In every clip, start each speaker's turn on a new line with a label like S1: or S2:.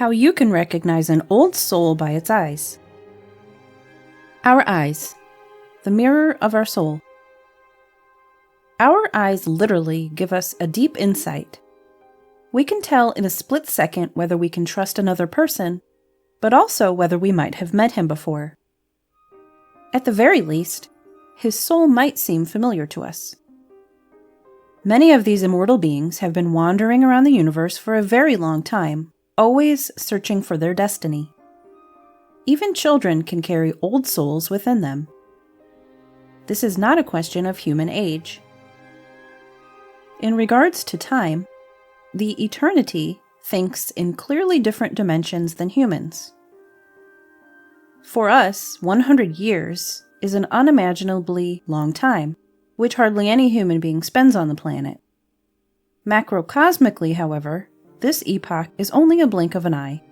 S1: How you can recognize an old soul by its eyes. Our eyes, the mirror of our soul. Our eyes literally give us a deep insight. We can tell in a split second whether we can trust another person, but also whether we might have met him before. At the very least, his soul might seem familiar to us. Many of these immortal beings have been wandering around the universe for a very long time, always searching for their destiny. Even children can carry old souls within them. This is not a question of human age. In regards to time, the eternity thinks in clearly different dimensions than humans. For us, 100 years is an unimaginably long time, which hardly any human being spends on the planet. Macrocosmically, however, this epoch is only a blink of an eye.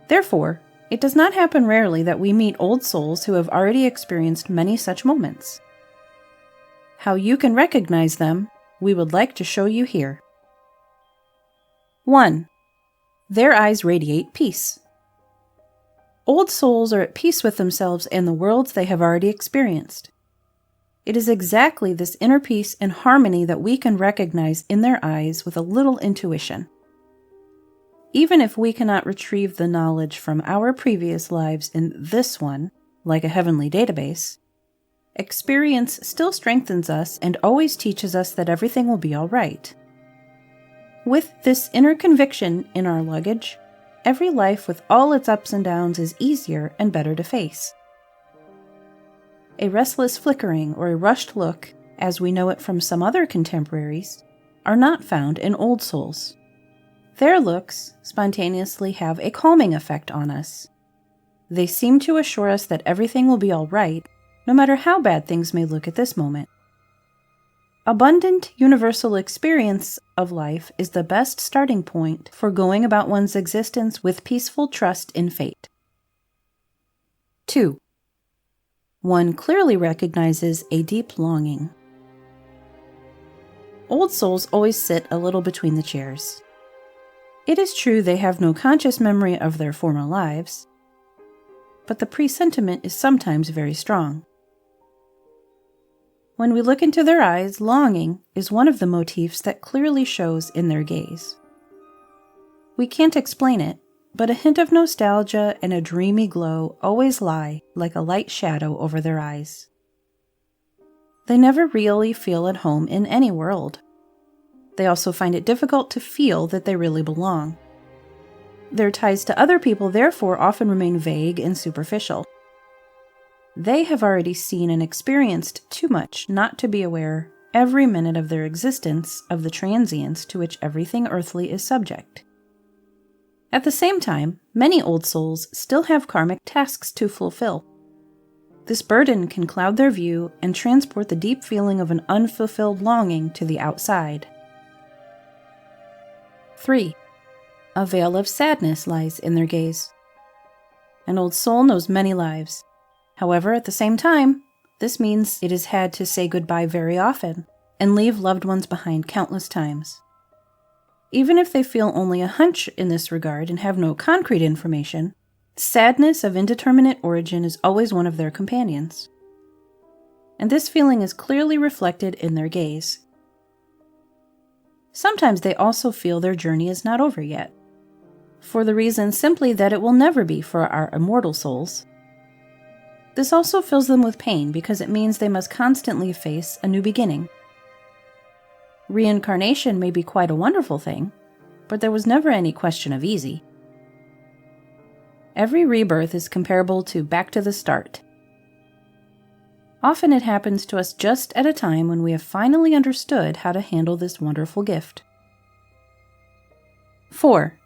S1: Therefore, it does not happen rarely that we meet old souls who have already experienced many such moments. How you can recognize them, we would like to show you here. 1. Their eyes radiate peace. Old souls are at peace with themselves and the worlds they have already experienced. It is exactly this inner peace and harmony that we can recognize in their eyes with a little intuition. Even if we cannot retrieve the knowledge from our previous lives in this one, like a heavenly database, experience still strengthens us and always teaches us that everything will be all right. With this inner conviction in our luggage, every life with all its ups and downs is easier and better to face. A restless flickering or a rushed look, as we know it from some other contemporaries, are not found in old souls. Their looks spontaneously have a calming effect on us. They seem to assure us that everything will be all right, no matter how bad things may look at this moment. Abundant universal experience of life is the best starting point for going about one's existence with peaceful trust in fate. 2. One clearly recognizes a deep longing. Old souls always sit a little between the chairs. It is true they have no conscious memory of their former lives, but the presentiment is sometimes very strong. When we look into their eyes, longing is one of the motifs that clearly shows in their gaze. We can't explain it, but a hint of nostalgia and a dreamy glow always lie like a light shadow over their eyes. They never really feel at home in any world. They also find it difficult to feel that they really belong. Their ties to other people therefore often remain vague and superficial. They have already seen and experienced too much not to be aware every minute of their existence of the transience to which everything earthly is subject. At the same time, many old souls still have karmic tasks to fulfill. This burden can cloud their view and transport the deep feeling of an unfulfilled longing to the outside. 3. A veil of sadness lies in their gaze. An old soul knows many lives. However, at the same time, this means it has had to say goodbye very often and leave loved ones behind countless times. Even if they feel only a hunch in this regard and have no concrete information, sadness of indeterminate origin is always one of their companions. And this feeling is clearly reflected in their gaze. Sometimes they also feel their journey is not over yet, for the reason simply that it will never be for our immortal souls. This also fills them with pain because it means they must constantly face a new beginning. Reincarnation may be quite a wonderful thing, but there was never any question of easy. Every rebirth is comparable to back to the start. Often it happens to us just at a time when we have finally understood how to handle this wonderful gift. 4.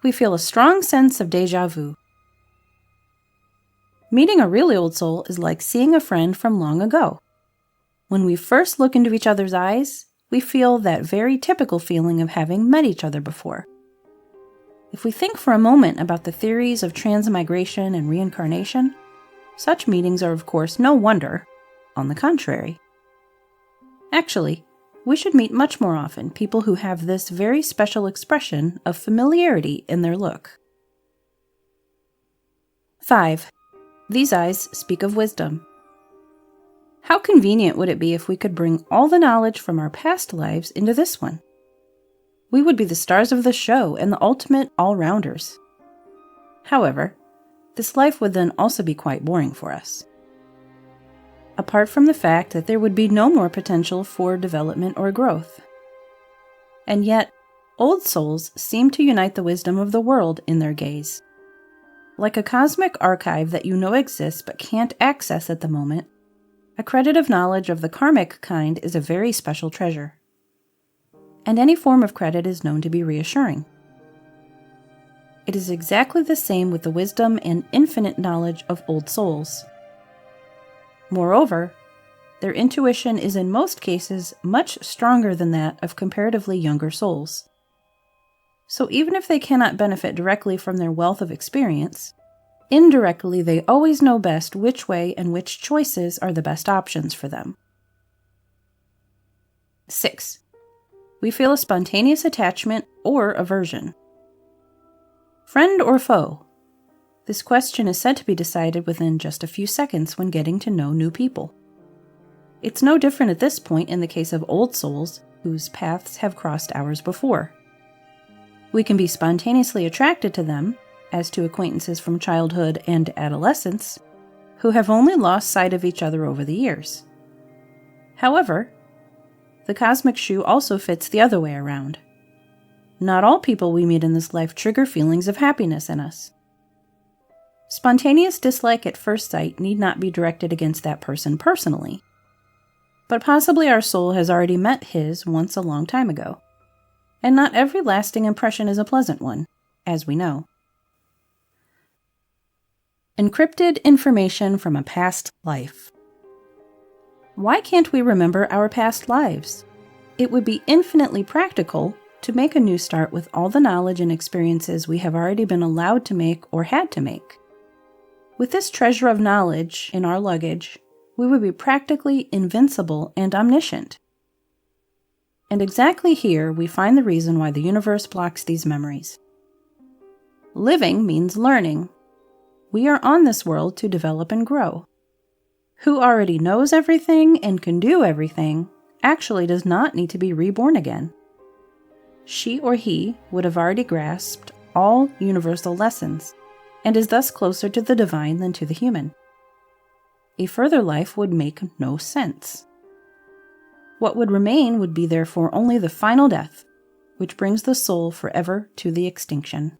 S1: We feel a strong sense of déjà vu. Meeting a really old soul is like seeing a friend from long ago. When we first look into each other's eyes, we feel that very typical feeling of having met each other before. If we think for a moment about the theories of transmigration and reincarnation, such meetings are of course no wonder. On the contrary. Actually, We should meet much more often people who have this very special expression of familiarity in their look. 5. These eyes speak of wisdom. How convenient would it be if we could bring all the knowledge from our past lives into this one? We would be the stars of the show and the ultimate all-rounders. However, this life would then also be quite boring for us. Apart from the fact that there would be no more potential for development or growth. And yet, old souls seem to unite the wisdom of the world in their gaze. Like a cosmic archive that you know exists but can't access at the moment, a credit of knowledge of the karmic kind is a very special treasure. And any form of credit is known to be reassuring. It is exactly the same with the wisdom and infinite knowledge of old souls. Moreover, their intuition is in most cases much stronger than that of comparatively younger souls. So even if they cannot benefit directly from their wealth of experience, indirectly they always know best which way and which choices are the best options for them. 6. We feel a spontaneous attachment or aversion. Friend or foe? This question is said to be decided within just a few seconds when getting to know new people. It's no different at this point in the case of old souls whose paths have crossed ours before. We can be spontaneously attracted to them, as to acquaintances from childhood and adolescence, who have only lost sight of each other over the years. However, the cosmic shoe also fits the other way around. Not all people we meet in this life trigger feelings of happiness in us. Spontaneous dislike at first sight need not be directed against that person personally, but possibly our soul has already met his once a long time ago. And not every lasting impression is a pleasant one, as we know. Encrypted information from a past life. Why can't we remember our past lives? It would be infinitely practical to make a new start with all the knowledge and experiences we have already been allowed to make or had to make. With this treasure of knowledge in our luggage, we would be practically invincible and omniscient. And exactly here we find the reason why the universe blocks these memories. Living means learning. We are on this world to develop and grow. Who already knows everything and can do everything actually does not need to be reborn again. She or he would have already grasped all universal lessons, and is thus closer to the divine than to the human. A further life would make no sense. What would remain would be therefore only the final death, which brings the soul forever to the extinction.